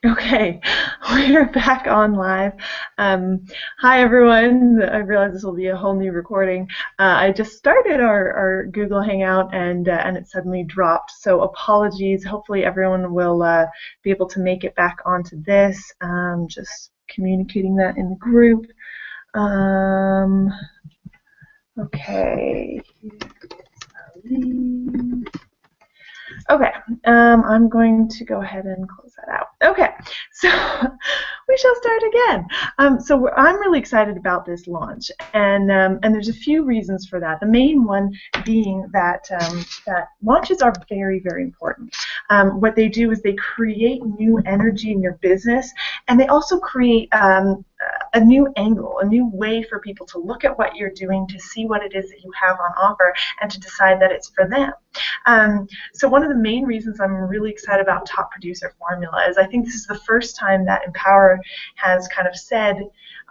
Okay, we're back on live. Um, Hi everyone. I realize this will be a whole new recording. I just started our Google Hangout and it suddenly dropped. So apologies. Hopefully everyone will be able to make it back onto this. Just communicating that in the group. Um, okay. Okay, I'm going to go ahead and close that out. Okay, so we shall start again. I'm really excited about this launch, and there's a few reasons for that. The main one being that launches are very, very important. What they do is they create new energy in your business, and they also create a new angle, a new way for people to look at what you're doing, to see what it is that you have on offer, and to decide that it's for them. So one of the main reasons I'm really excited about Top Producer Formula is I think this is the first time that Empower has kind of said,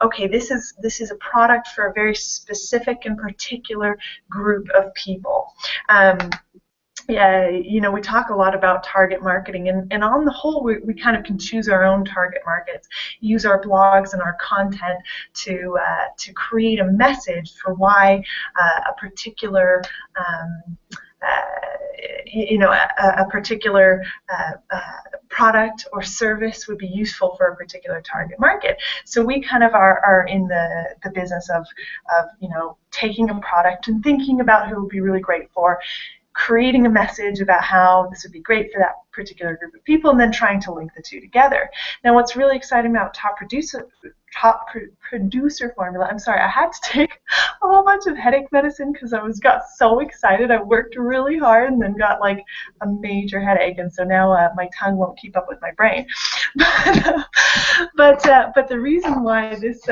okay, this is a product for a very specific and particular group of people. Yeah, we talk a lot about target marketing, and on the whole, we kind of can choose our own target markets, use our blogs and our content to create a message for why a particular a particular product or service would be useful for a particular target market. So we kind of are in the business of taking a product and thinking about who it would be really great for, creating a message about how this would be great for that particular group of people, and then trying to link the two together. Now, what's really exciting about Top Producer Formula, I'm sorry, I had to take a whole bunch of headache medicine because got so excited. I worked really hard and then got like a major headache, and so now my tongue won't keep up with my brain. But the reason why this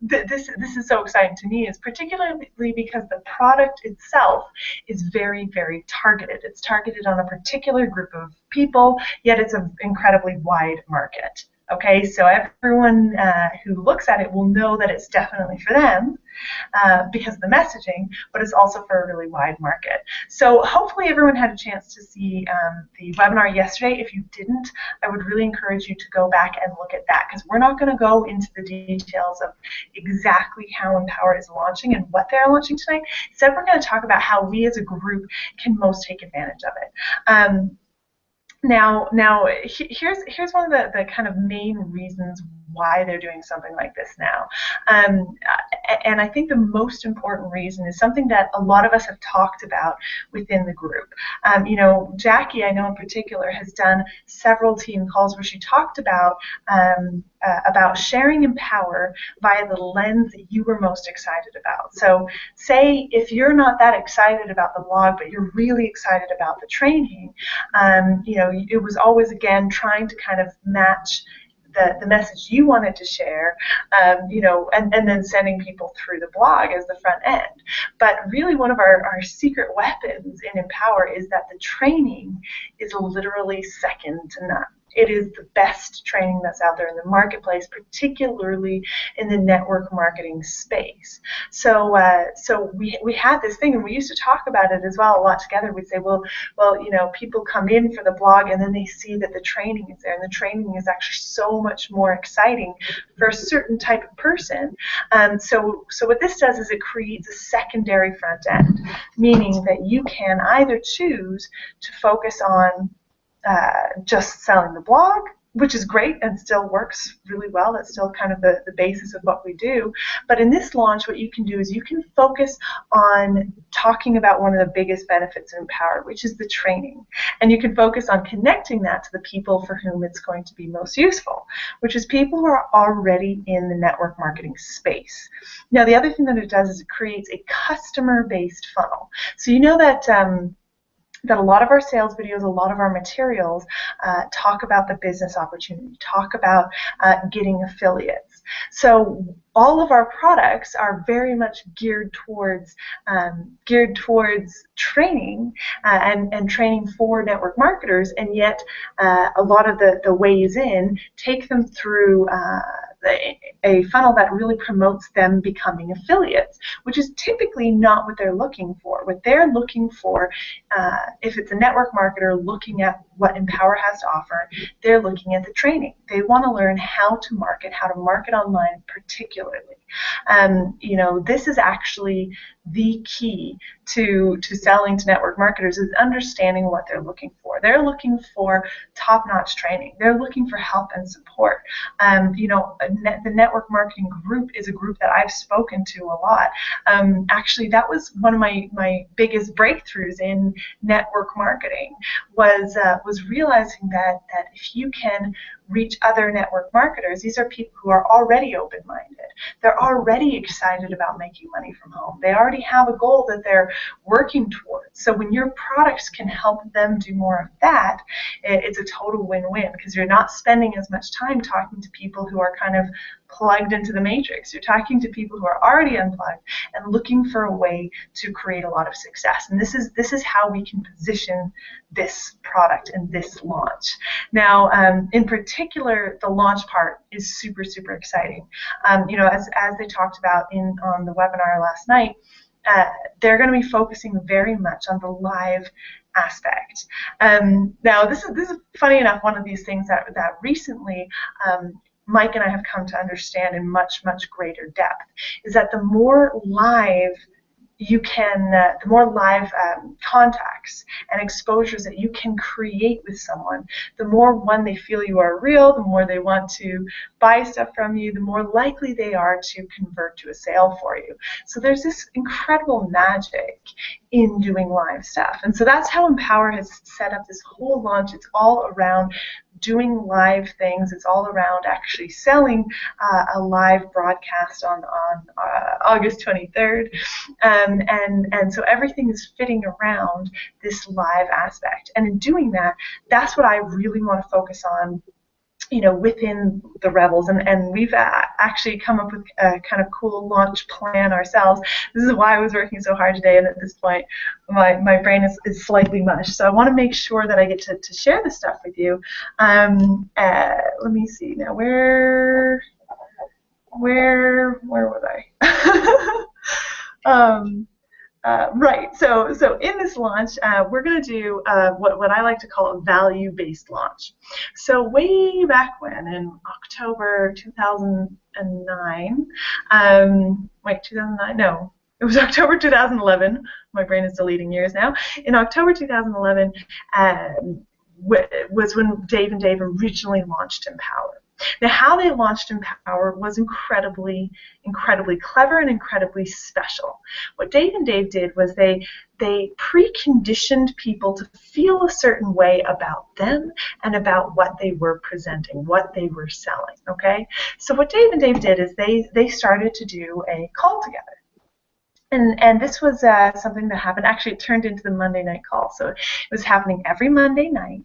is so exciting to me is particularly because the product itself is very, very targeted. It's targeted on a particular group of people, yet it's an incredibly wide market. Okay, so everyone who looks at it will know that it's definitely for them because of the messaging, but it's also for a really wide market. So hopefully everyone had a chance to see the webinar yesterday. If you didn't, I would really encourage you to go back and look at that, because we're not going to go into the details of exactly how Empower is launching and what they're launching tonight. Instead, we're going to talk about how we as a group can most take advantage of it. Now, here's one of the kind of main reasons why they're doing something like this now. And I think the most important reason is something that a lot of us have talked about within the group. Jackie, I know in particular, has done several team calls where she talked about sharing Empower via the lens that you were most excited about. So say if you're not that excited about the blog, but you're really excited about the training, it was always, again, trying to kind of match the message you wanted to share, and then sending people through the blog as the front end. But really one of our secret weapons in Empower is that the training is literally second to none. It is the best training that's out there in the marketplace, particularly in the network marketing space. So we had this thing, and we used to talk about it as well a lot together. We'd say, well, people come in for the blog, and then they see that the training is there, and the training is actually so much more exciting for a certain type of person. So what this does is it creates a secondary front end, meaning that you can either choose to focus on just selling the blog, which is great and still works really well. That's still kind of the basis of what we do. But in this launch, what you can do is you can focus on talking about one of the biggest benefits of Empower, which is the training. And you can focus on connecting that to the people for whom it's going to be most useful, which is people who are already in the network marketing space. Now, the other thing that it does is it creates a customer-based funnel. So you know that a lot of our sales videos, a lot of our materials talk about the business opportunity, talk about getting affiliates. So all of our products are very much geared towards training and training for network marketers, and yet a lot of the ways in take them through a funnel that really promotes them becoming affiliates, which is typically not what they're looking for. What they're looking for, if it's a network marketer looking at what Empower has to offer, they're looking at the training. They want to learn how to market online particularly. This is actually the key to selling to network marketers, is understanding what they're looking for. They're looking for top-notch training. They're looking for help and support. The network marketing group is a group that I've spoken to a lot. Actually, that was one of my biggest breakthroughs in network marketing, was realizing that if you can reach other network marketers, these are people who are already open-minded. They're already excited about making money from home. They already have a goal that they're working towards. So when your products can help them do more of that, it's a total win-win, because you're not spending as much time talking to people who are kind of plugged into the matrix. You're talking to people who are already unplugged and looking for a way to create a lot of success. And this is how we can position this product and this launch. Now, in particular, the launch part is super, super exciting. As they talked about on the webinar last night, they're going to be focusing very much on the live aspect. Now, this is funny enough, one of these things that recently Mike and I have come to understand in much, much greater depth, is that the more live contacts and exposures that you can create with someone, the more, one, they feel you are real, the more they want to buy stuff from you, the more likely they are to convert to a sale for you. So there's this incredible magic in doing live stuff. And so that's how Empower has set up this whole launch. It's all around doing live things. It's all around actually selling a live broadcast on August 23rd. And so everything is fitting around this live aspect. And in doing that, that's what I really want to focus on, within the Rebels, and we've actually come up with a kind of cool launch plan ourselves. This is why I was working so hard today, and at this point my brain is slightly mush, so I want to make sure that I get to share this stuff with you. Let me see now, where was I? Right, so in this launch, we're going to do what I like to call a value-based launch. So way back when, in October 2009, wait, 2009? No, it was October 2011. My brain is deleting years now. In October 2011 was when Dave and Dave originally launched Empower. Now, how they launched Empower was incredibly, incredibly clever and incredibly special. What Dave and Dave did was they preconditioned people to feel a certain way about them and about what they were presenting, what they were selling, okay? So what Dave and Dave did is they started to do a call together. And this was something that happened. Actually, it turned into the Monday night call. So it was happening every Monday night.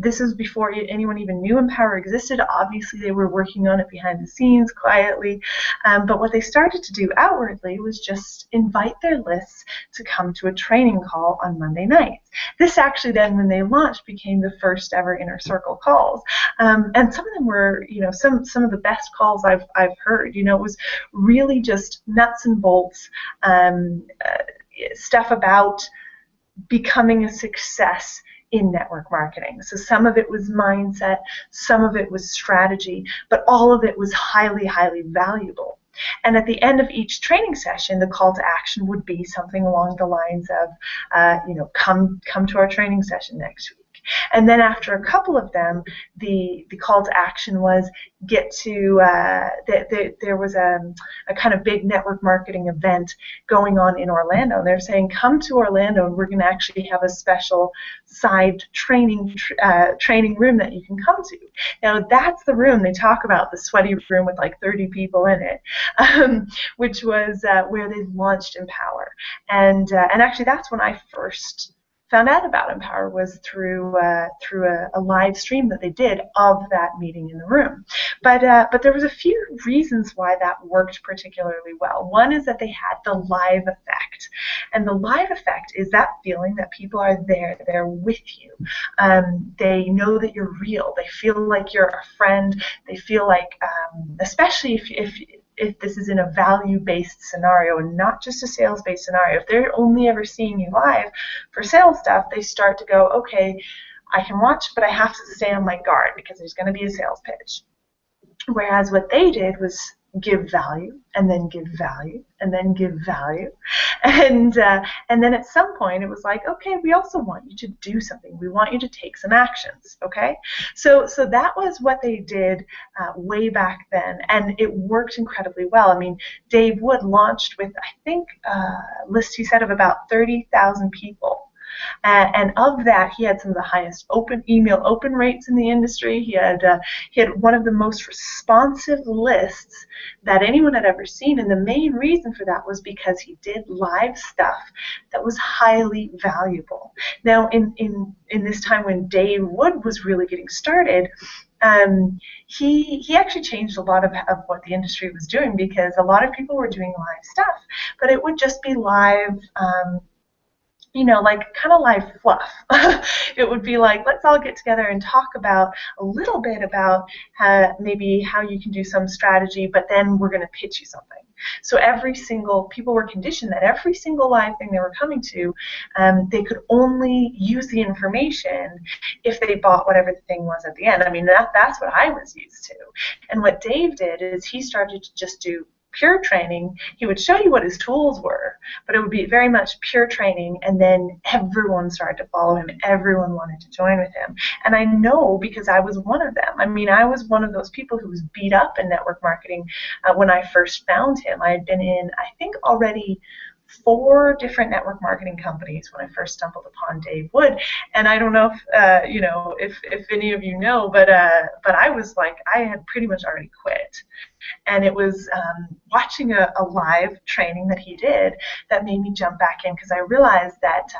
This was before anyone even knew Empower existed. Obviously, they were working on it behind the scenes quietly. But what they started to do outwardly was just invite their lists to come to a training call on Monday nights. This actually then, when they launched, became the first ever Inner Circle calls. And some of them were, some of the best calls I've heard. It was really just nuts and bolts. Stuff about becoming a success in network marketing. So some of it was mindset, some of it was strategy, but all of it was highly, highly valuable. And at the end of each training session, the call to action would be something along the lines of, come to our training session next week. And then after a couple of them, the call to action was get to, there was a kind of big network marketing event going on in Orlando. They're saying, come to Orlando and we're going to actually have a special side training room that you can come to. Now that's the room they talk about, the sweaty room with like 30 people in it, which was where they launched Empower. And actually that's when I first found out about Empower was through a live stream that they did of that meeting in the room. But there was a few reasons why that worked particularly well. One is that they had the live effect, and the live effect is that feeling that people are there, they're with you. They know that you're real. They feel like you're a friend. They feel like, especially if this is in a value-based scenario and not just a sales-based scenario, if they're only ever seeing you live for sales stuff, they start to go, okay, I can watch, but I have to stay on my guard because there's going to be a sales pitch. Whereas what they did was give value, and then give value, and then give value, and then at some point it was like, okay, we also want you to do something. We want you to take some actions. Okay, so that was what they did way back then, and it worked incredibly well. I mean, Dave Wood launched with, I think, a list he said of about 30,000 people. And of that, he had some of the highest email open rates in the industry. He had one of the most responsive lists that anyone had ever seen. And the main reason for that was because he did live stuff that was highly valuable. Now, in this time when Dave Wood was really getting started, he actually changed a lot of what the industry was doing, because a lot of people were doing live stuff, but it would just be live. Like kind of live fluff. It would be like, let's all get together and talk about a little bit about maybe how you can do some strategy, but then we're going to pitch you something. So people were conditioned that every single live thing they were coming to, they could only use the information if they bought whatever the thing was at the end. I mean, that's what I was used to. And what Dave did is he started to just do pure training. He would show you what his tools were, but it would be very much pure training, and then everyone started to follow him. Everyone wanted to join with him. And I know because I was one of them. I mean, I was one of those people who was beat up in network marketing when I first found him. I had been in, I think, already 4 different network marketing companies when I first stumbled upon Dave Wood. And I don't know if any of you know, but I was like, I had pretty much already quit. And it was watching a live training that he did that made me jump back in, because I realized that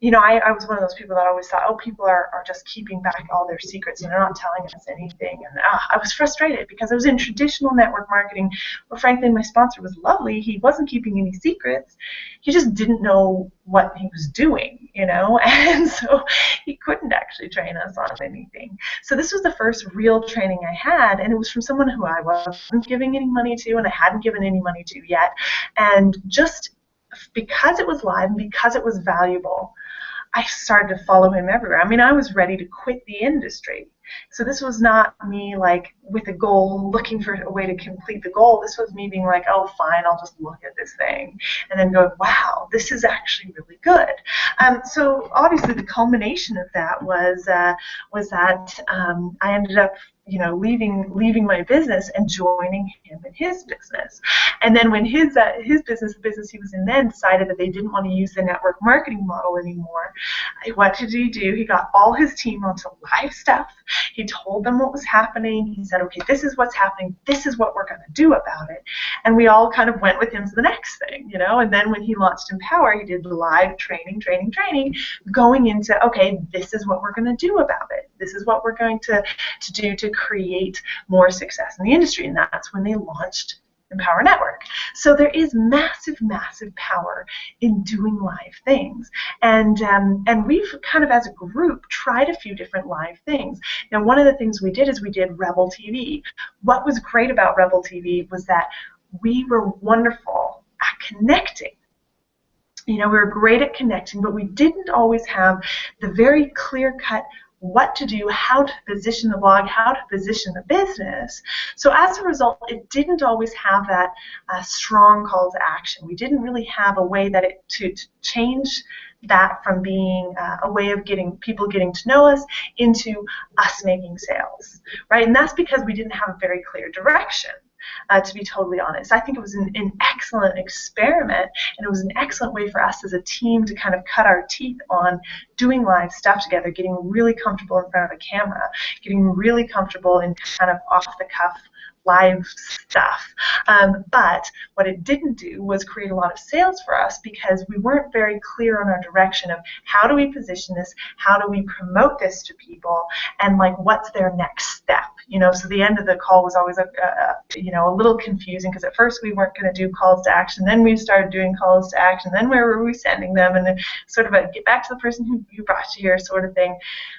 I was one of those people that always thought, oh, people are just keeping back all their secrets and they're not telling us anything. And I was frustrated because I was in traditional network marketing where, frankly, my sponsor was lovely. He wasn't keeping any secrets. He just didn't know what he was doing, and so he couldn't actually train us on anything. So this was the first real training I had, and it was from someone who I wasn't giving any money to and I hadn't given any money to yet. And just because it was live and because it was valuable, I started to follow him everywhere. I mean, I was ready to quit the industry. So this was not me like with a goal, looking for a way to complete the goal. This was me being like, oh, fine, I'll just look at this thing, and then go, wow, this is actually really good. So obviously the culmination of that was that I ended up leaving my business and joining him in his business. And then when his business, the business he was in then, decided that they didn't want to use the network marketing model anymore, what did he do? He got all his team onto live stuff. He told them what was happening. He said, okay, this is what's happening. This is what we're going to do about it. And we all kind of went with him to the next thing, And then when he launched Empower, he did live training, going into, okay, this is what we're going to do about it. This is what we're going to do to create more success in the industry. And that's when they launched Empower Network. So there is massive, massive power in doing live things. And we've kind of, as a group, tried a few different live things. Now, one of the things we did is we did Rebel TV. What was great about Rebel TV was that we were wonderful at connecting. We were great at connecting, but we didn't always have the very clear-cut what to do, how to position the blog, how to position the business. So as a result, it didn't always have that strong call to action. We didn't really have a way to change that from being a way of people getting to know us into us making sales, right? And that's because we didn't have a very clear direction. To be totally honest, I think it was an excellent experiment, and it was an excellent way for us as a team to kind of cut our teeth on doing live stuff together, getting really comfortable in front of a camera, getting really comfortable in kind of off-the-cuff live stuff. But what it didn't do was create a lot of sales for us because we weren't very clear on our direction of how do we position this, how do we promote this to people, and like what's their next step. So the end of the call was always a little confusing because at first we weren't going to do calls to action, then we started doing calls to action, then where were we sending them, and then sort of a get back to the person who brought you here sort of thing,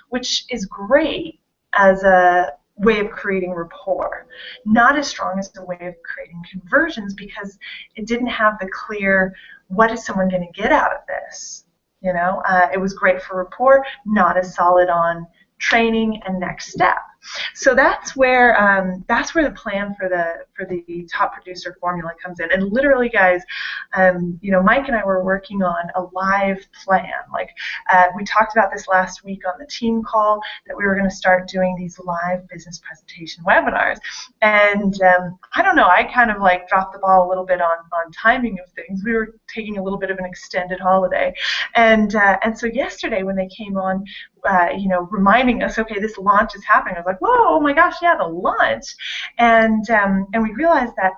which is great as a way of creating rapport. Not as strong as a way of creating conversions because it didn't have the clear, what is someone going to get out of this? It was great for rapport, not as solid on training and next step. So that's where the plan for the top producer formula comes in. And literally, guys, Mike and I were working on a live plan. Like we talked about this last week on the team call that we were going to start doing these live business presentation webinars. And I don't know, I kind of like dropped the ball a little bit on timing of things. We were taking a little bit of an extended holiday, and so yesterday when they came on, reminding us, okay, this launch is happening. I was like, whoa, oh my gosh, yeah, the launch. And we realized that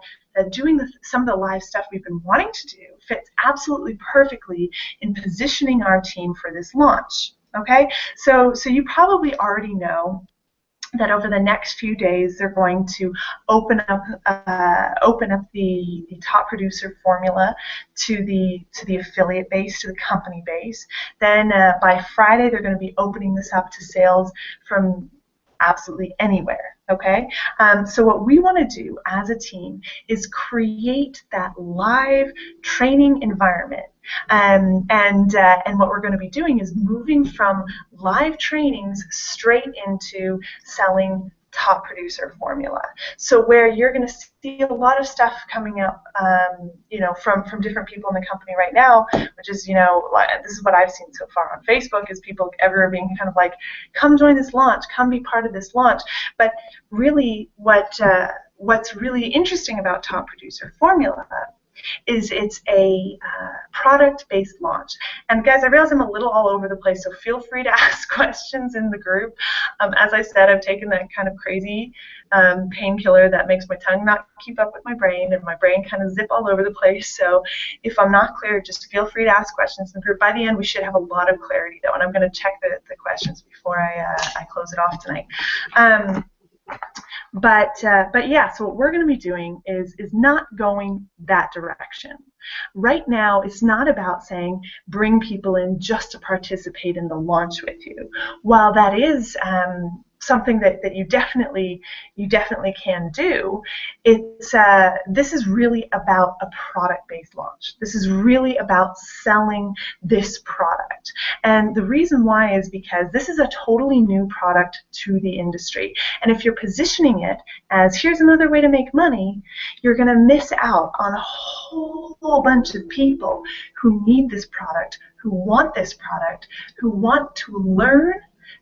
doing some of the live stuff we've been wanting to do fits absolutely perfectly in positioning our team for this launch. Okay, so you probably already know that over the next few days they're going to open up the top producer formula to the affiliate base, to the company base. Then by Friday they're going to be opening this up to sales from absolutely anywhere. Okay, so what we want to do as a team is create that live training environment. And what we're going to be doing is moving from live trainings straight into selling top producer formula. So where you're going to see a lot of stuff coming up, from different people in the company right now, which is, this is what I've seen so far on Facebook, is people everywhere being kind of like, come join this launch, come be part of this launch. But really, what's really interesting about top producer formula is it's a product-based launch. And guys, I realize I'm a little all over the place, so feel free to ask questions in the group. As I said, I've taken that kind of crazy painkiller that makes my tongue not keep up with my brain, and my brain kind of zip all over the place. So if I'm not clear, just feel free to ask questions in the group. By the end, we should have a lot of clarity, though, and I'm going to check the questions before I close it off tonight. But yeah, so what we're going to be doing is not going that direction. Right now, it's not about saying bring people in just to participate in the launch with you. While that is something that you definitely can do, this is really about a product-based launch. This is really about selling this product. And the reason why is because this is a totally new product to the industry. And if you're positioning it as here's another way to make money, you're going to miss out on a whole bunch of people who need this product, who want this product, who want to learn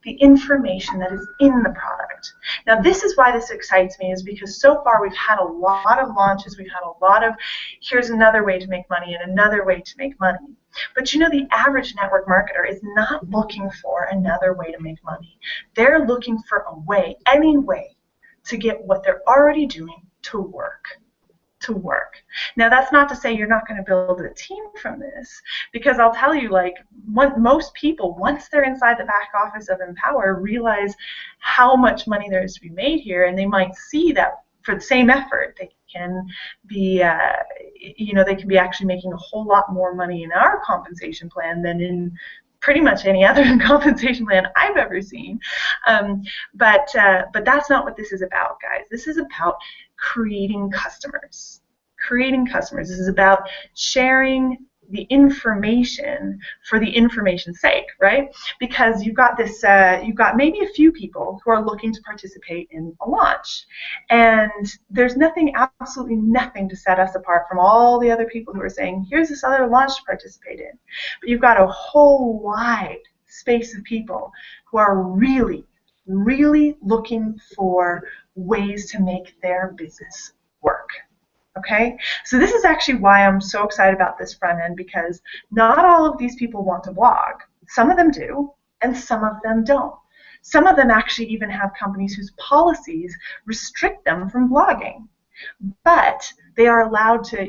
the information that is in the product. Now, this is why this excites me, is because so far we've had a lot of launches, we've had a lot of here's another way to make money and another way to make money. But the average network marketer is not looking for another way to make money. They're looking for a way, any way, to get what they're already doing to work. Now, that's not to say you're not going to build a team from this, because I'll tell you, most people, once they're inside the back office of Empower, realize how much money there is to be made here, and they might see that for the same effort, they can be, they can be actually making a whole lot more money in our compensation plan than in pretty much any other compensation plan I've ever seen. But that's not what this is about, guys. This is about creating customers. This is about sharing the information for the information's sake, right? Because you've got maybe a few people who are looking to participate in a launch, and there's absolutely nothing to set us apart from all the other people who are saying, here's this other launch to participate in. But you've got a whole wide space of people who are really, really looking for ways to make their business work. Okay, so this is actually why I'm so excited about this front end, because not all of these people want to blog. Some of them do, and some of them don't. Some of them actually even have companies whose policies restrict them from blogging. But they are allowed to,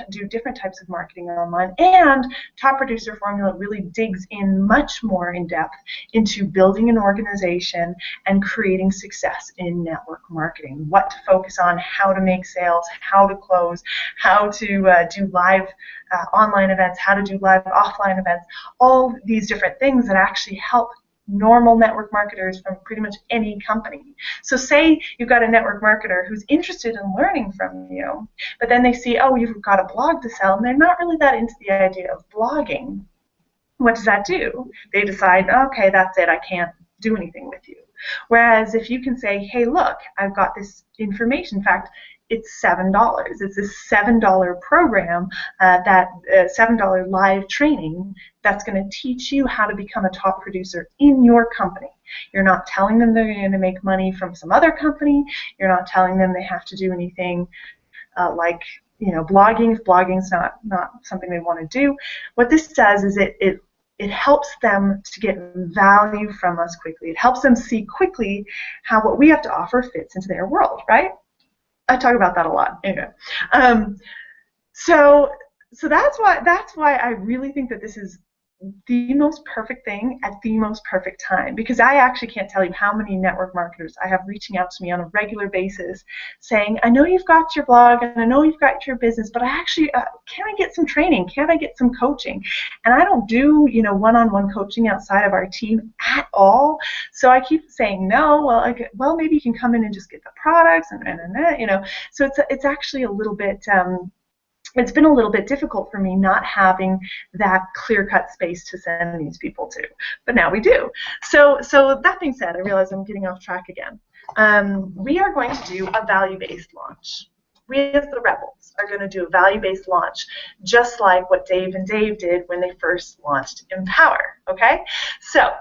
do different types of marketing online. And Top Producer Formula really digs in much more in depth into building an organization and creating success in network marketing. What to focus on, how to make sales, how to close, how to do live online events, how to do live offline events, all these different things that actually help normal network marketers from pretty much any company. So say you've got a network marketer who's interested in learning from you, but then they see, oh, you've got a blog to sell, and they're not really that into the idea of blogging. What does that do? They decide, okay, that's it, I can't do anything with you. Whereas if you can say, hey, look, I've got this information. In fact, it's $7. It's a $7 program, that $7 live training that's going to teach you how to become a top producer in your company. You're not telling them they're going to make money from some other company. You're not telling them they have to do anything like blogging, if blogging's not something they want to do. What this does is it helps them to get value from us quickly. It helps them see quickly how what we have to offer fits into their world, right? I talk about that a lot. Anyway, so that's why I really think that this is the most perfect thing at the most perfect time, because I actually can't tell you how many network marketers I have reaching out to me on a regular basis saying, I know you've got your blog and I know you've got your business, but I actually, can I get some training? Can I get some coaching? And I don't do, one-on-one coaching outside of our team at all. So I keep saying no. Well, maybe you can come in and just get the products and. So it's actually a little bit. It's been a little bit difficult for me not having that clear-cut space to send these people to, but now we do. So that being said, I realize I'm getting off track again. We are going to do a value-based launch. We as the Rebels are going to do a value-based launch, just like what Dave and Dave did when they first launched Empower. Okay, so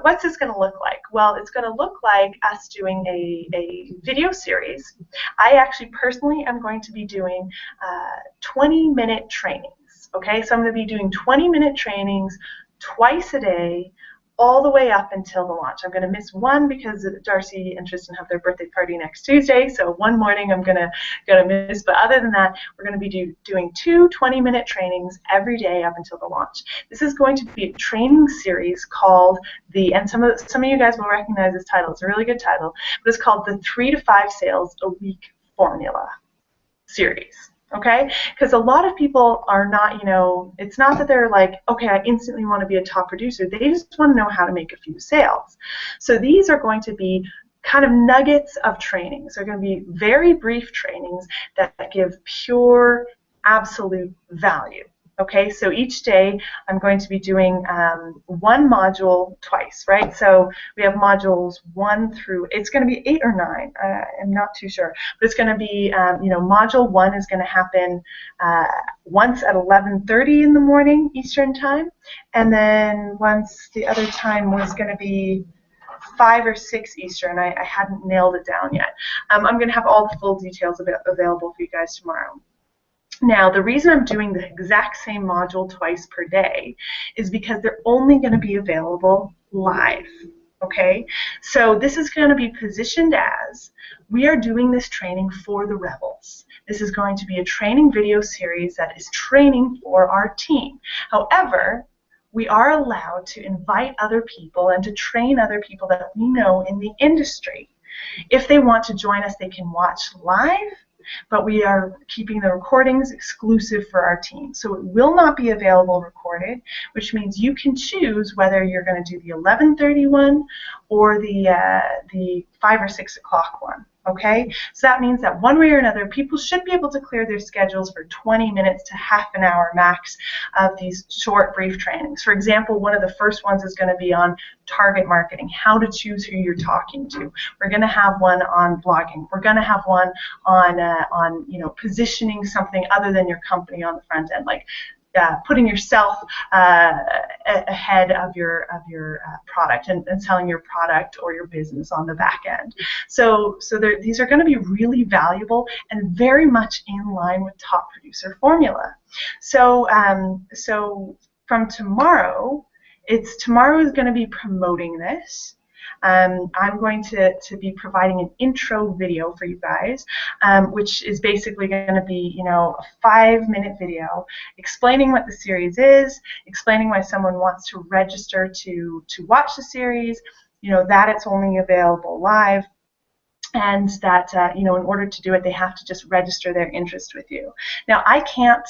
what's this going to look like? Well, it's going to look like us doing a video series. I actually personally am going to be doing 20-minute trainings. Okay, so I'm going to be doing 20-minute trainings twice a day, all the way up until the launch. I'm going to miss one because Darcy and Tristan have their birthday party next Tuesday, so one morning I'm going to miss. But other than that, we're going to be doing 2 20-minute trainings every day up until the launch. This is going to be a training series called and some of you guys will recognize this title. It's a really good title, but it's called the 3 to 5 Sales a Week Formula series. Okay, because a lot of people are not, it's not that they're like, okay, I instantly want to be a top producer. They just want to know how to make a few sales. So these are going to be kind of nuggets of trainings. They're going to be very brief trainings that give pure, absolute value. Okay, so each day I'm going to be doing one module twice, right? So we have modules 1 through, it's going to be 8 or 9, I'm not too sure, but it's going to be, module 1 is going to happen once at 11:30 in the morning Eastern time, and then once the other time was going to be 5 or 6 Eastern. I hadn't nailed it down yet. I'm going to have all the full details available for you guys tomorrow. Now, the reason I'm doing the exact same module twice per day is because they're only going to be available live, okay? So this is going to be positioned as, we are doing this training for the Rebels. This is going to be a training video series that is training for our team. However, we are allowed to invite other people and to train other people that we know in the industry. If they want to join us, they can watch live, but we are keeping the recordings exclusive for our team. So it will not be available recorded, which means you can choose whether you're going to do the 11:30 one or the 5 or 6 o'clock one. Okay, so that means that one way or another, people should be able to clear their schedules for 20 minutes to half an hour max of these short, brief trainings. For example, one of the first ones is going to be on target marketing, how to choose who you're talking to. We're going to have one on blogging. We're going to have one on positioning something other than your company on the front end, like putting yourself ahead of your product and selling your product or your business on the back end. So these are going to be really valuable and very much in line with Top Producer Formula. So from tomorrow, tomorrow is going to be promoting this. I'm going to be providing an intro video for you guys, which is basically going to be, you know, a 5-minute video explaining what the series is, explaining why someone wants to register to watch the series, you know, that it's only available live, and that, you know, in order to do it, they have to just register their interest with you. Now, I can't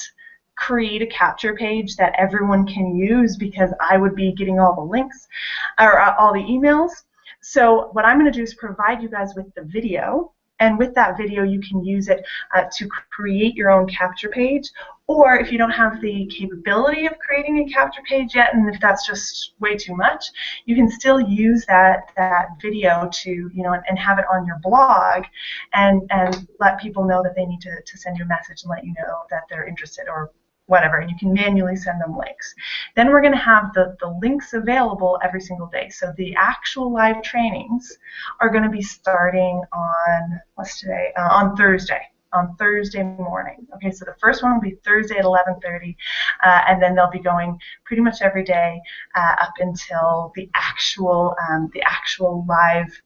create a capture page that everyone can use because I would be getting all the links or all the emails. So what I'm going to do is provide you guys with the video, and with that video you can use it to create your own capture page, or if you don't have the capability of creating a capture page yet, and if that's just way too much, you can still use that video to, you know, and have it on your blog, and let people know that they need to send you a message and let you know that they're interested or whatever, and you can manually send them links. Then we're going to have the links available every single day. So the actual live trainings are going to be starting on, what's today? On Thursday morning. Okay, so the first one will be Thursday at 11:30, and then they'll be going pretty much every day up until the actual live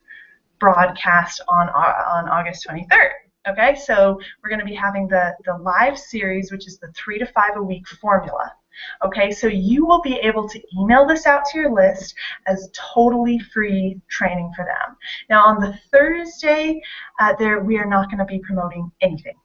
broadcast on August 23rd. Okay, so we're going to be having the live series, which is the 3 to 5 a week formula. Okay, so you will be able to email this out to your list as totally free training for them. Now on the Thursday, we are not going to be promoting anything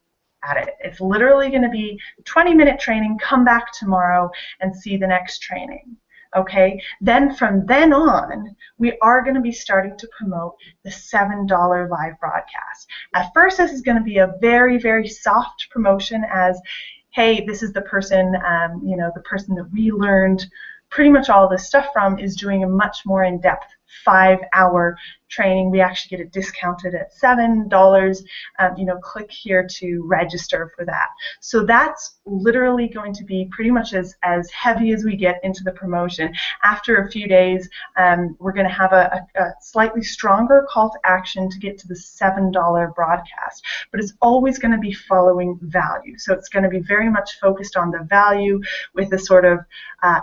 at it. It's literally going to be 20-minute training. Come back tomorrow and see the next training. Okay, then from then on, we are going to be starting to promote the $7 live broadcast. At first, this is going to be a very, very soft promotion as, hey, this is the person, you know, the person that we learned pretty much all this stuff from is doing a much more in-depth 5-hour training. We actually get it discounted at $7. You know, click here to register for that. So that's literally going to be pretty much as heavy as we get into the promotion. After a few days, we're going to have a slightly stronger call to action to get to the $7 broadcast. But it's always going to be following value. So it's going to be very much focused on the value with a sort of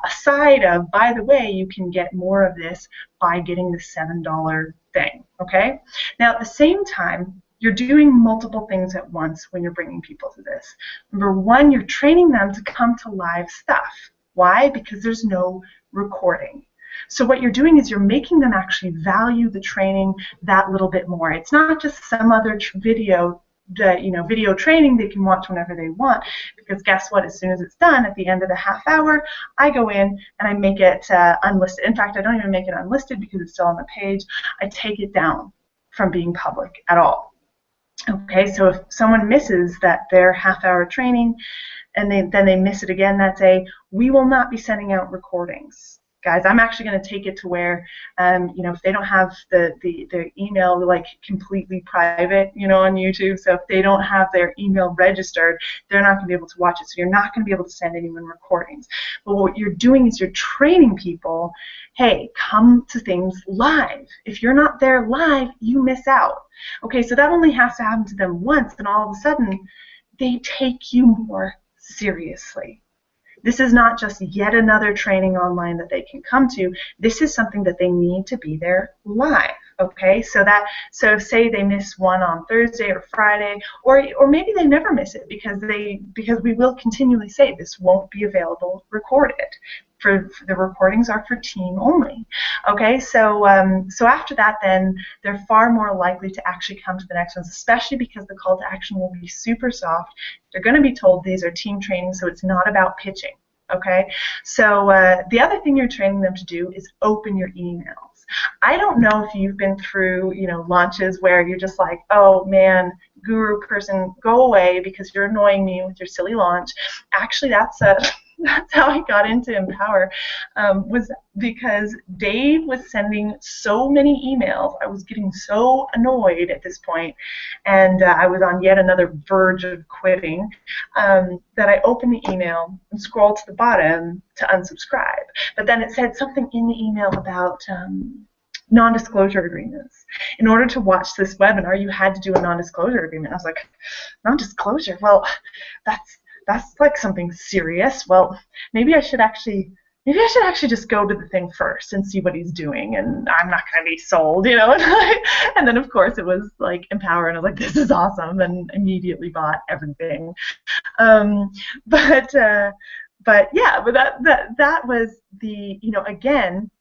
aside of, by the way, you can get more of this by getting the $7 thing, okay? Now at the same time, you're doing multiple things at once when you're bringing people to this. Number one, you're training them to come to live stuff. Why? Because there's no recording. So what you're doing is you're making them actually value the training that little bit more. It's not just some other video training they can watch whenever they want, because guess what, as soon as it's done at the end of the half hour, I go in and I make it unlisted. In fact, I don't even make it unlisted because it's still on the page. I take it down from being public at all. Okay, so if someone misses their half-hour training and then they miss it again that day, we will not be sending out recordings. Guys, I'm actually going to take it to where, you know, if they don't have their email like completely private, you know, on YouTube, so if they don't have their email registered, they're not going to be able to watch it. So you're not going to be able to send anyone recordings. But what you're doing is you're training people, hey, come to things live. If you're not there live, you miss out. Okay, so that only has to happen to them once, and all of a sudden, they take you more seriously. This is not just yet another training online that they can come to. This is something that they need to be there live. Okay, so say they miss one on Thursday or Friday, or maybe they never miss it because we will continually say this won't be available recorded. For the recordings are for team only. Okay, so after that, then they're far more likely to actually come to the next ones, especially because the call to action will be super soft. They're going to be told these are team trainings, so it's not about pitching. Okay, so the other thing you're training them to do is open your emails. I don't know if you've been through, you know, launches where you're just like, oh man, guru person, go away because you're annoying me with your silly launch. Actually, that's how I got into Empower, was because Dave was sending so many emails. I was getting so annoyed at this point, and I was on yet another verge of quitting, that I opened the email and scrolled to the bottom to unsubscribe. But then it said something in the email about non-disclosure agreements. In order to watch this webinar, you had to do a non-disclosure agreement. I was like, non-disclosure? Well, that's like something serious. Well, maybe I should actually, maybe I should actually just go to the thing first and see what he's doing, and I'm not going to be sold, And then, of course, it was like Empower, and I was like, this is awesome, and immediately bought everything. Um, but yeah, but that was the, again,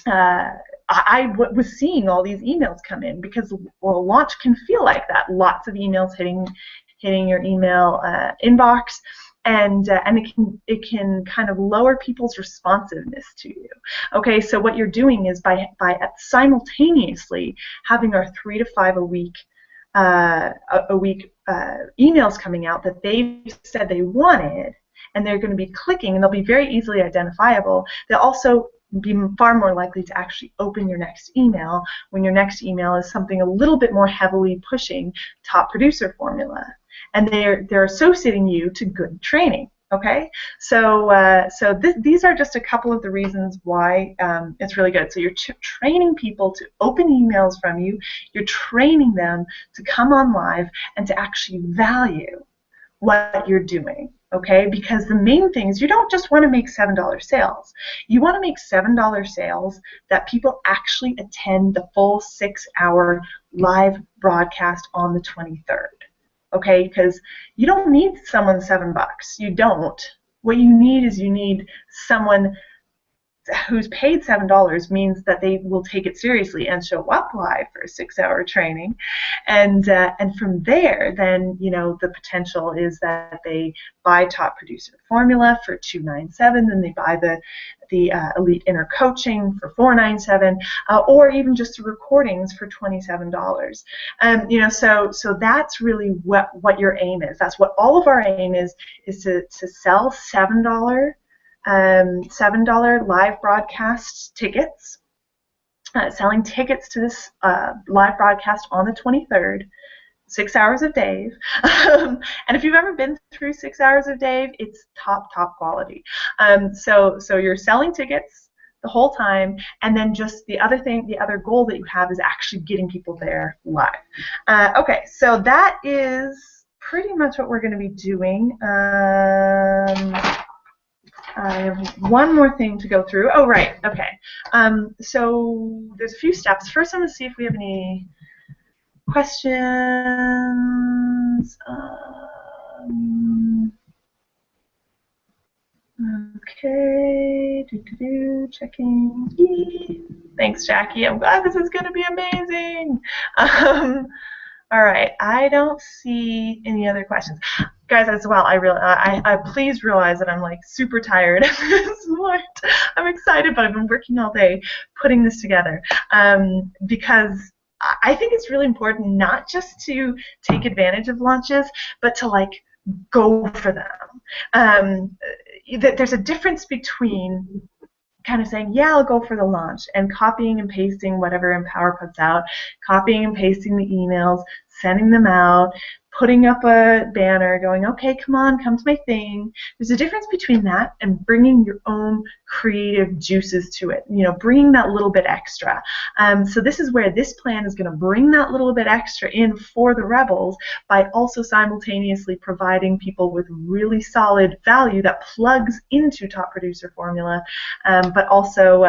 I was seeing all these emails come in because, well, launch can feel like that. Lots of emails hitting your email inbox, and it can kind of lower people's responsiveness to you. Okay, so what you're doing is by simultaneously having our 3 to 5 a week emails coming out that they've said they wanted, and they're going to be clicking, and they'll be very easily identifiable. They'll also be far more likely to actually open your next email when your next email is something a little bit more heavily pushing top producer formula, and they're associating you to good training. Okay, so these are just a couple of the reasons why it's really good. So you're training people to open emails from you. You're training them to come on live and to actually value what you're doing. Okay, because the main thing is you don't just want to make $7 sales. You want to make $7 sales that people actually attend the full 6-hour live broadcast on the 23rd. Okay, because you don't need someone $7. You don't. What you need is someone who's paid $7 means that they will take it seriously and show up live for a 6-hour training, and from there, then the potential is that they buy Top Producer Formula for $297, then they buy the Elite Inner Coaching for $497, or even just the recordings for $27. So that's really what your aim is. That's what all of our aim is to sell $7 live broadcast tickets, selling tickets to this live broadcast on the 23rd, 6 hours of Dave. And if you've ever been through 6 hours of Dave, it's top quality. So you're selling tickets the whole time, and then just the other goal that you have is actually getting people there live. Okay, so that is pretty much what we're going to be doing. I have one more thing to go through. Oh, right. Okay. So there's a few steps. First, I'm going to see if we have any questions. Okay. Checking. Thanks, Jackie. I'm glad this is going to be amazing. All right. I don't see any other questions. Guys, as well, I please realize that I'm like super tired at this point. I'm excited, but I've been working all day putting this together because I think it's really important not just to take advantage of launches, but to like go for them. There's a difference between kind of saying, yeah, I'll go for the launch, and copying and pasting whatever Empower puts out, copying and pasting the emails, sending them out, putting up a banner, going, okay, come to my thing. There's a difference between that and bringing your own creative juices to it, bringing that little bit extra. So this is where this plan is going to bring that little bit extra in for the Rebels by also simultaneously providing people with really solid value that plugs into Top Producer Formula, but also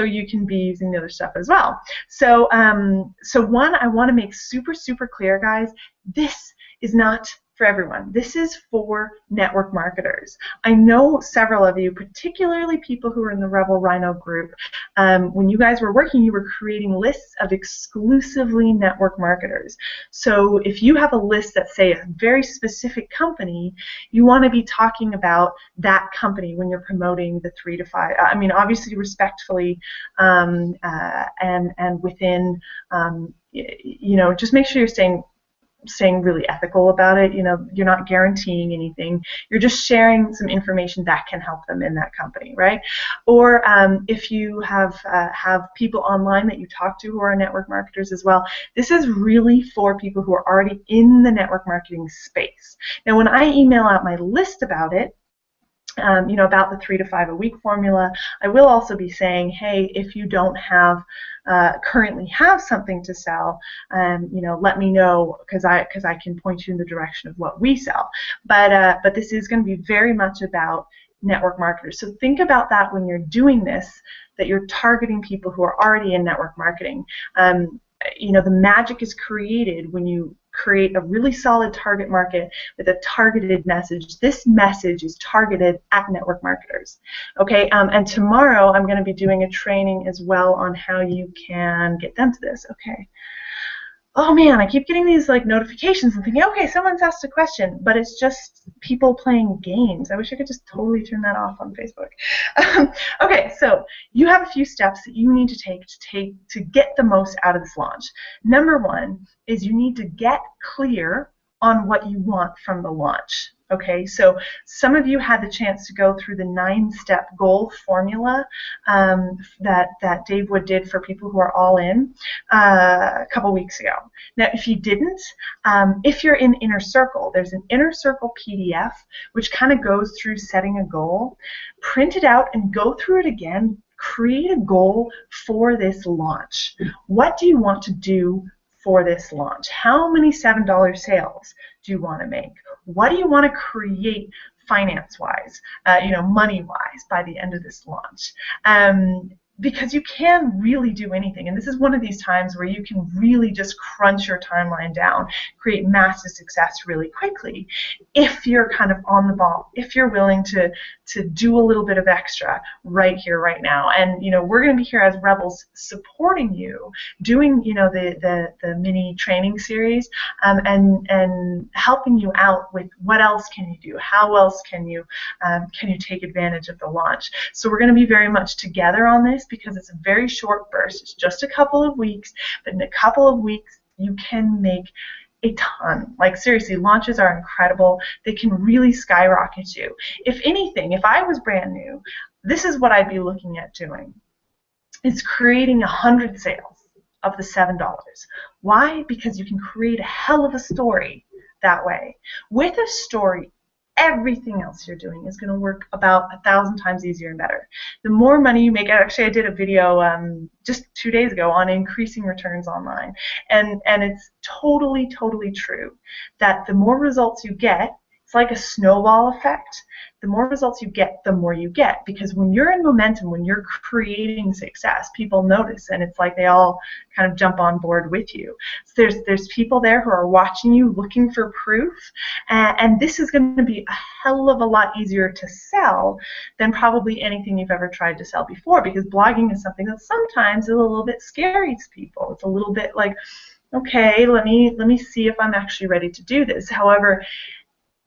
you can be using the other stuff as well. So one, I want to make super clear, guys, this is not for everyone. This is for network marketers. I know several of you, particularly people who are in the Rebel Rhino group, when you guys were working, you were creating lists of exclusively network marketers. So if you have a list that's, say, a very specific company, you want to be talking about that company when you're promoting the 3 to 5. I mean, obviously respectfully, and within, just make sure you're staying really ethical about it. You're not guaranteeing anything. You're just sharing some information that can help them in that company, right? Or if you have people online that you talk to who are network marketers as well, this is really for people who are already in the network marketing space. Now, when I email out my list about it, about the 3 to 5 a week formula, I will also be saying, hey, if you don't currently have something to sell, let me know, because I can point you in the direction of what we sell. But this is going to be very much about network marketers. So think about that when you're doing this, that you're targeting people who are already in network marketing. You know, the magic is created when you create a really solid target market with a targeted message. This message is targeted at network marketers. Okay, and tomorrow I'm going to be doing a training as well on how you can get them to this. Okay. Oh man, I keep getting these like notifications and thinking, okay, someone's asked a question, but it's just people playing games. I wish I could just totally turn that off on Facebook. Okay, so you have a few steps that you need to take to get the most out of this launch. Number one is you need to get clear on what you want from the launch. Okay, so some of you had the chance to go through the 9-step goal formula that Dave Wood did for people who are all in a couple weeks ago. Now, if you didn't, if you're in Inner Circle, there's an Inner Circle PDF which kind of goes through setting a goal. Print it out and go through it again. Create a goal for this launch. What do you want to do for this launch? How many $7 sales do you want to make? What do you want to create finance-wise, you know, money-wise by the end of this launch? Because you can really do anything, and this is one of these times where you can really just crunch your timeline down, create massive success really quickly if you're kind of on the ball, if you're willing to do a little bit of extra right here, right now. And you know, we're going to be here as Rebels supporting you, doing, you know, the mini training series, and helping you out with what else can you do, how else can you take advantage of the launch. So we're going to be very much together on this, because it's a very short burst. It's just a couple of weeks, but in a couple of weeks you can make a ton. Like seriously, launches are incredible. They can really skyrocket you. If anything, if I was brand new, this is what I'd be looking at doing. It's creating 100 sales of the $7. Why? Because you can create a hell of a story that way. With a story, everything else you're doing is going to work about 1,000 times easier and better. The more money you make, actually I did a video just 2 days ago on increasing returns online, and it's totally true that the more results you get, it's like a snowball effect. The more results you get, the more you get, because when you're in momentum, when you're creating success, people notice, and it's like they all kind of jump on board with you. So there's people there who are watching you, looking for proof, and this is going to be a hell of a lot easier to sell than probably anything you've ever tried to sell before, because blogging is something that sometimes is a little bit scary to people. It's a little bit like, okay, let me see if I'm actually ready to do this. However,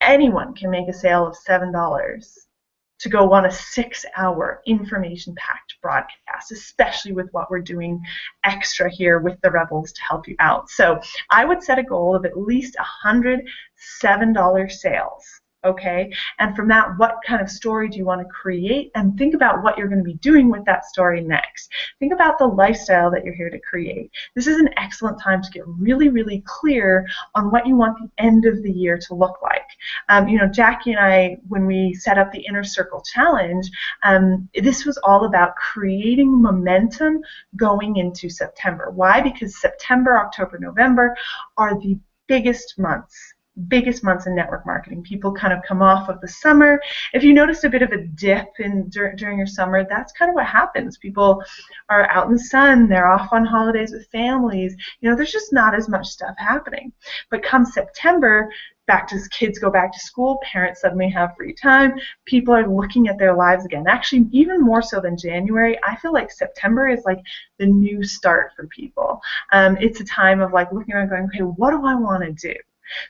anyone can make a sale of $7 to go on a 6-hour information-packed broadcast, especially with what we're doing extra here with the Rebels to help you out. So I would set a goal of at least 100 $7 sales. Okay, and from that, what kind of story do you want to create? And think about what you're going to be doing with that story next. Think about the lifestyle that you're here to create. This is an excellent time to get really clear on what you want the end of the year to look like. You know, Jackie and I, when we set up the Inner Circle Challenge, this was all about creating momentum going into September. Why? Because September, October, November are the biggest months in network marketing. People kind of come off of the summer. If you noticed a bit of a dip during your summer, that's kind of what happens. People are out in the sun, they're off on holidays with families. You know, there's just not as much stuff happening. But come September, kids go back to school, parents suddenly have free time, people are looking at their lives again. Actually, even more so than January, I feel like September is like the new start for people. It's a time of like looking around going, okay, what do I want to do?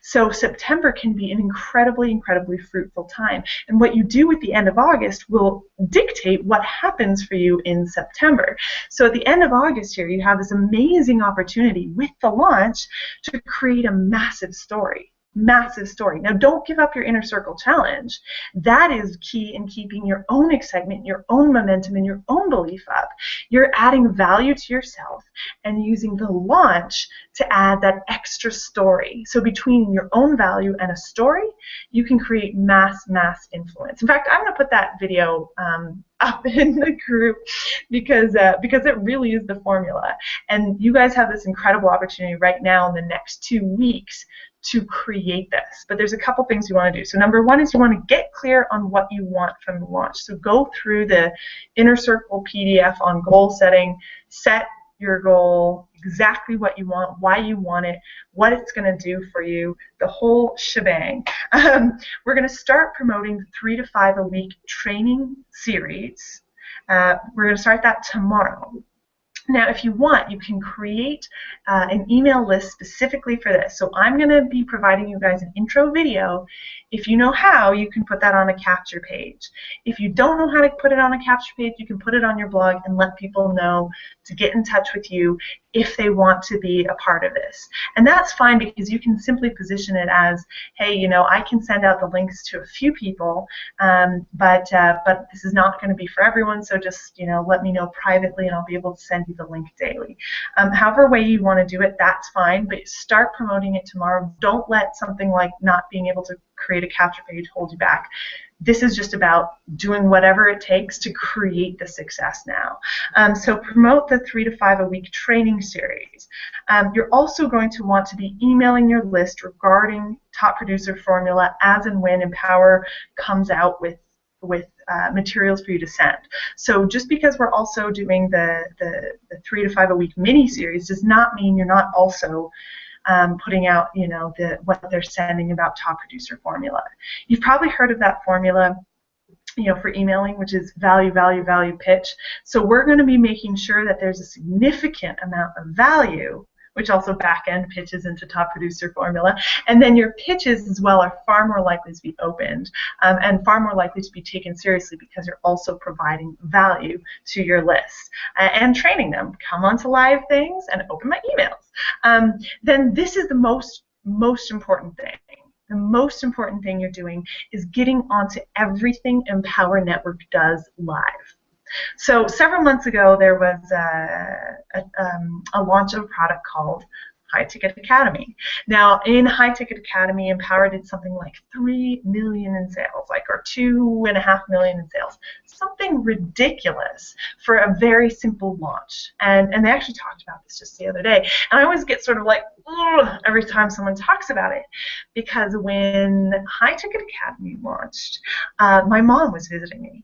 So September can be an incredibly fruitful time. And what you do at the end of August will dictate what happens for you in September. So at the end of August here, you have this amazing opportunity with the launch to create a massive story. Now, don't give up your Inner Circle Challenge. That is key in keeping your own excitement, your own momentum, and your own belief up. You're adding value to yourself and using the launch to add that extra story. So between your own value and a story, you can create mass influence. In fact, I'm going to put that video up in the group because it really is the formula. And you guys have this incredible opportunity right now in the next 2 weeks to create this. But there's a couple things you want to do. So number one is you want to get clear on what you want from the launch. So go through the Inner Circle PDF on goal setting, set your goal, exactly what you want, why you want it, what it's going to do for you, the whole shebang. We're going to start promoting the 3 to 5 a week training series. We're going to start that tomorrow. Now, if you want, you can create an email list specifically for this. So I'm going to be providing you guys an intro video. If you know how, you can put that on a capture page. If you don't know how to put it on a capture page, you can put it on your blog and let people know to get in touch with you if they want to be a part of this. And that's fine, because you can simply position it as, hey, you know, I can send out the links to a few people, but this is not going to be for everyone, so just, you know, let me know privately and I'll be able to send you the link daily. However way you want to do it, that's fine, but start promoting it tomorrow. Don't let something like not being able to create a capture page hold you back. This is just about doing whatever it takes to create the success now. So promote the 3 to 5 a week training series. You're also going to want to be emailing your list regarding Top Producer Formula as and when Empower comes out with materials for you to send. So just because we're also doing the 3 to 5 a week mini series does not mean you're not also putting out, you know, what they're sending about Top Producer Formula. You've probably heard of that formula, you know, for emailing, which is value, value, value, pitch. So we're going to be making sure that there's a significant amount of value, which also back-end pitches into Top Producer Formula. And then your pitches as well are far more likely to be opened and far more likely to be taken seriously, because you're also providing value to your list and training them. Come onto live things and open my emails. Then this is the most important thing. The most important thing you're doing is getting onto everything Empower Network does live. So several months ago, there was a launch of a product called High Ticket Academy. Now, in High Ticket Academy, Empower did something like 3 million in sales, or 2.5 million in sales. Something ridiculous for a very simple launch. And they actually talked about this just the other day. And I always get sort of like, ugh, every time someone talks about it, because when High Ticket Academy launched, my mom was visiting me.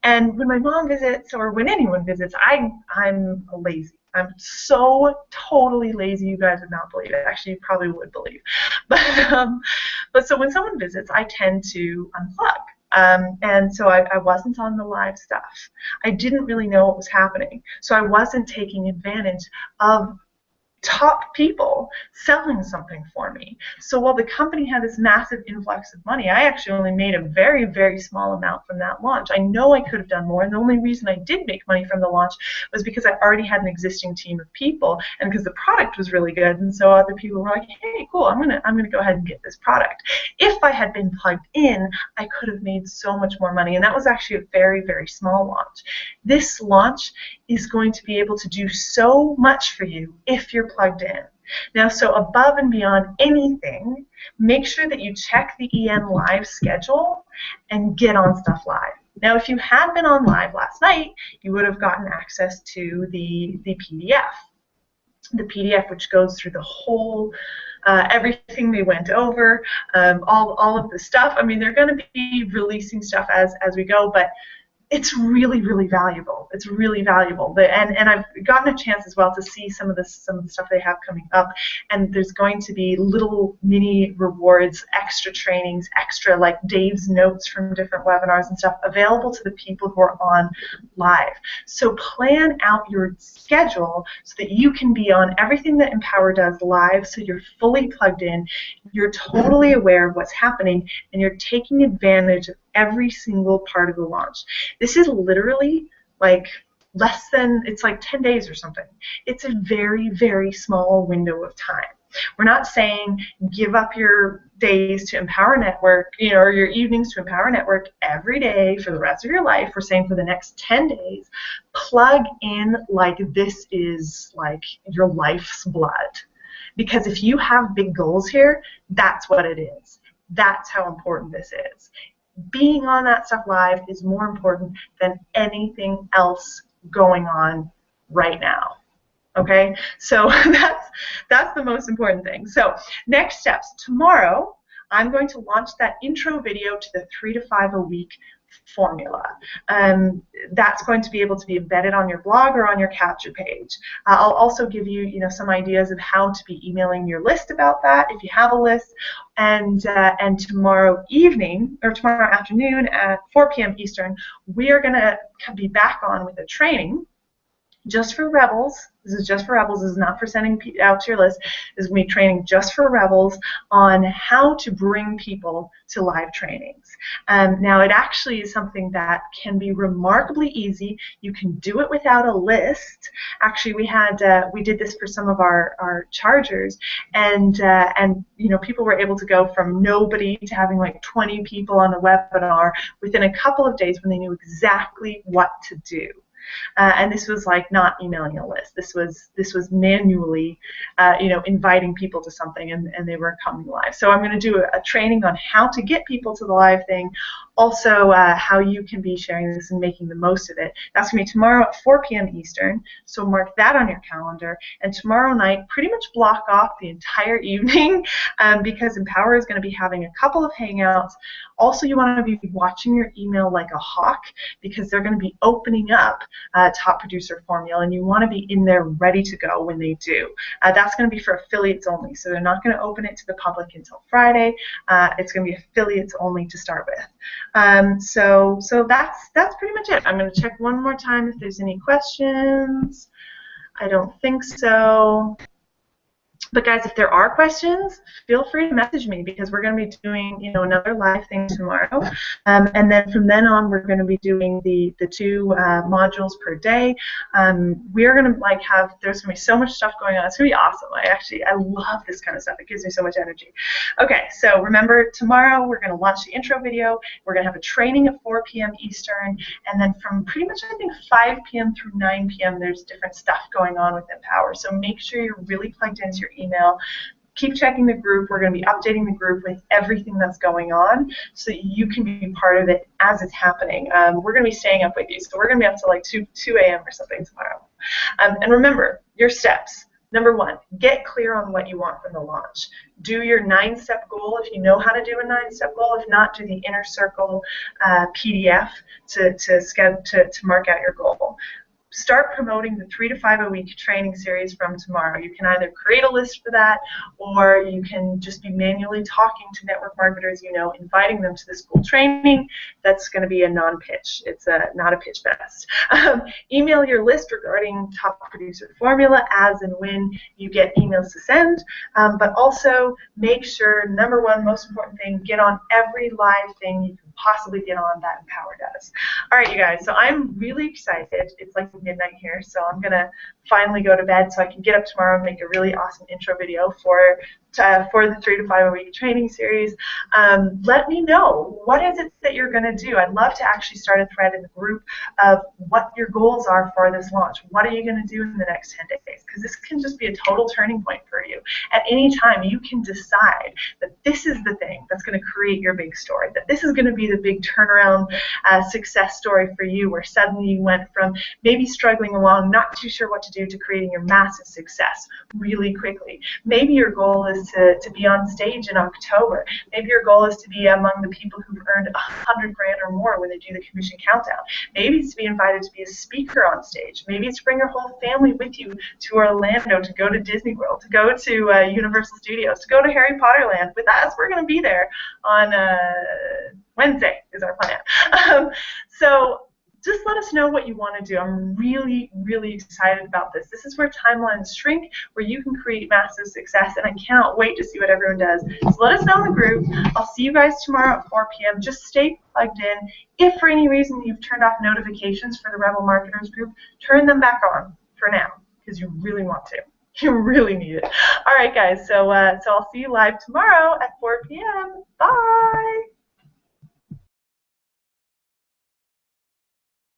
And when my mom visits, or when anyone visits, I'm lazy. I'm so totally lazy, you guys would not believe it. Actually, you probably would believe. But so when someone visits, I tend to unplug. And so I wasn't on the live stuff. I didn't really know what was happening. So I wasn't taking advantage of top people selling something for me. So while the company had this massive influx of money, I actually only made a very, very small amount from that launch. I know I could have done more, and the only reason I did make money from the launch was because I already had an existing team of people, and because the product was really good, and so other people were like, hey, cool, I'm gonna go ahead and get this product. If I had been plugged in, I could have made so much more money, and that was actually a very, very small launch. This launch is going to be able to do so much for you if you're plugged in. Now, so above and beyond anything, make sure that you check the EN Live schedule and get on stuff live. Now, if you had been on live last night, you would have gotten access to the PDF. The PDF, which goes through the whole everything they went over, all of the stuff. I mean, they're going to be releasing stuff as we go, but it's really, really valuable. It's really valuable. And I've gotten a chance as well to see some of the stuff they have coming up. And there's going to be little mini rewards, extra trainings, extra like Dave's notes from different webinars and stuff available to the people who are on live. So plan out your schedule so that you can be on everything that Empower does live, so you're fully plugged in, you're totally aware of what's happening, and you're taking advantage of every single part of the launch. This is literally like it's like 10 days or something. It's a very, very small window of time. We're not saying give up your days to Empower Network, or your evenings to Empower Network every day for the rest of your life. We're saying for the next 10 days, plug in like this is like your life's blood. Because if you have big goals here, that's what it is. That's how important this is. Being on that stuff live is more important than anything else going on right now. Okay, so that's the most important thing. So next steps. Tomorrow, I'm going to launch that intro video to the 3 to 5 a week formula. That's going to be able to be embedded on your blog or on your capture page. I'll also give you, some ideas of how to be emailing your list about that if you have a list. And tomorrow evening or tomorrow afternoon at 4 p.m. Eastern, we are going to be back on with a training just for Rebels. This is just for Rebels. This is not for sending out to your list. This is me training just for Rebels on how to bring people to live trainings. Now, it actually is something that can be remarkably easy. You can do it without a list. Actually, we did this for some of our chargers, and people were able to go from nobody to having like 20 people on a webinar within a couple of days when they knew exactly what to do. And this was like not emailing a list. This was manually, inviting people to something, and they were coming live. So I'm going to do a training on how to get people to the live thing. Also, how you can be sharing this and making the most of it. That's going to be tomorrow at 4 p.m. Eastern. So mark that on your calendar. And tomorrow night, pretty much block off the entire evening because Empower is going to be having a couple of hangouts. Also, you want to be watching your email like a hawk because they're going to be opening up Top Producer Formula, and you want to be in there ready to go when they do. That's going to be for affiliates only, so they're not going to open it to the public until Friday. It's going to be affiliates only to start with. So that's pretty much it. I'm going to check one more time if there's any questions. I don't think so. But guys, if there are questions, feel free to message me because we're going to be doing, another live thing tomorrow, and then from then on, we're going to be doing the 2 modules per day. We're going to there's going to be so much stuff going on. It's going to be awesome. I love this kind of stuff. It gives me so much energy. Okay, so remember tomorrow we're going to launch the intro video. We're going to have a training at 4 p.m. Eastern, and then from pretty much I think 5 p.m. through 9 p.m. there's different stuff going on with Empower. So make sure you're really plugged into your email. Keep checking the group. We're going to be updating the group with everything that's going on so that you can be part of it as it's happening. We're going to be staying up with you, so we're going to be up to like 2 a.m. or something tomorrow. And remember, your steps. Number 1, get clear on what you want from the launch. Do your 9-step goal if you know how to do a 9-step goal. If not, do the Inner Circle PDF to mark out your goal. Start promoting the 3 to 5 a week training series from tomorrow. You can either create a list for that, or you can just be manually talking to network marketers, inviting them to this cool training. That's going to be a non-pitch. It's not a pitch fest. Email your list regarding Top Producer Formula as and when you get emails to send. But also make sure, number 1, most important thing, get on every live thing you can possibly get on that Empower does. All right, you guys, so I'm really excited. It's like midnight here, so I'm going to finally go to bed so I can get up tomorrow and make a really awesome intro video for the 3 to 5 a week training series. Let me know, what is it that you're going to do? I'd love to actually start a thread in the group of what your goals are for this launch. What are you going to do in the next 10 days? Because this can just be a total turning point for you. At any time, you can decide that this is the thing that's going to create your big story, that this is going to be the big turnaround success story for you, where suddenly you went from maybe struggling along, not too sure what to do, to creating your massive success really quickly. Maybe your goal is to be on stage in October. Maybe your goal is to be among the people who've earned $100 grand or more when they do the commission countdown. Maybe it's to be invited to be a speaker on stage. Maybe it's to bring your whole family with you to Orlando, to go to Disney World, to go to Universal Studios, to go to Harry Potter Land with us. We're going to be there on Wednesday is our plan. So just let us know what you want to do. I'm really, really excited about this. This is where timelines shrink, where you can create massive success, and I cannot wait to see what everyone does. So let us know in the group. I'll see you guys tomorrow at 4 p.m. Just stay plugged in. If for any reason you've turned off notifications for the Rebel Marketers group, turn them back on for now, because you really want to. You really need it. All right, guys, so I'll see you live tomorrow at 4 p.m. Bye!